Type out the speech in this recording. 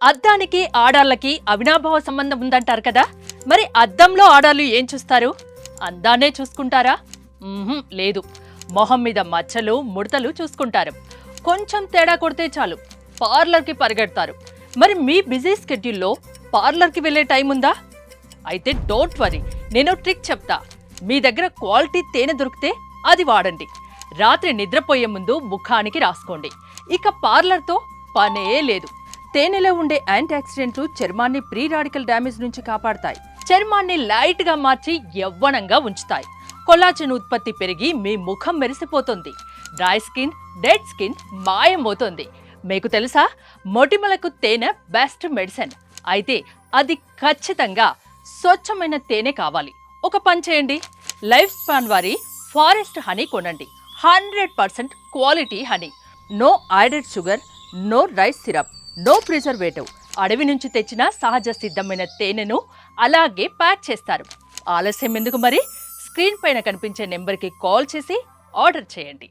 అద్దానికి ఆడాళ్ళకి అవినాభావ సంబంధం ఉందంటారు కదా. మరి అద్దంలో ఆడాళ్ళు ఏం చూస్తారు? అందాన్నే చూసుకుంటారా? లేదు, మొహం మీద మచ్చలు ముడతలు చూసుకుంటారు. కొంచెం తేడా కొడితే చాలు పార్లర్కి పరిగెడతారు. మరి మీ బిజీ స్కెడ్యూల్లో పార్లర్కి వెళ్ళే టైం ఉందా? అయితే డోంట్ వరీ, నేను ట్రిక్ చెప్తా. మీ దగ్గర క్వాలిటీ తేనె దొరికితే అది వాడండి. రాత్రి నిద్రపోయే ముందు ముఖానికి రాసుకోండి. ఇక పార్లర్తో పనే లేదు. తేనెలో ఉండే యాంటీ ఆక్సిడెంట్లు చర్మాన్ని ప్రీ రాడికల్ డ్యామేజ్ నుంచి కాపాడతాయి. చర్మాన్ని లైట్గా మార్చి యవ్వనంగా ఉంచుతాయి. కొల్లాజెన్ ఉత్పత్తి పెరిగి మీ ముఖం మెరిసిపోతుంది. డ్రై స్కిన్, డెడ్ స్కిన్ మాయమవుతుంది. మీకు తెలుసా, మొటిమలకు తేనె బెస్ట్ మెడిసిన్. అయితే అది ఖచ్చితంగా స్వచ్ఛమైన తేనె కావాలి. ఒక పని చేయండి, లైఫ్ స్పాన్ వారి ఫారెస్ట్ హనీ కొనండి. 100% quality honey. No added sugar, no rice syrup, no preservative. అడవి నుంచి తెచ్చిన సహజ సిద్ధమైన తేనెను అలాగే ప్యాక్ చేస్తారు. ఆలస్యం ఎందుకు మరి? స్క్రీన్ పైన కనిపించే నెంబర్కి కాల్ చేసి ఆర్డర్ చేయండి.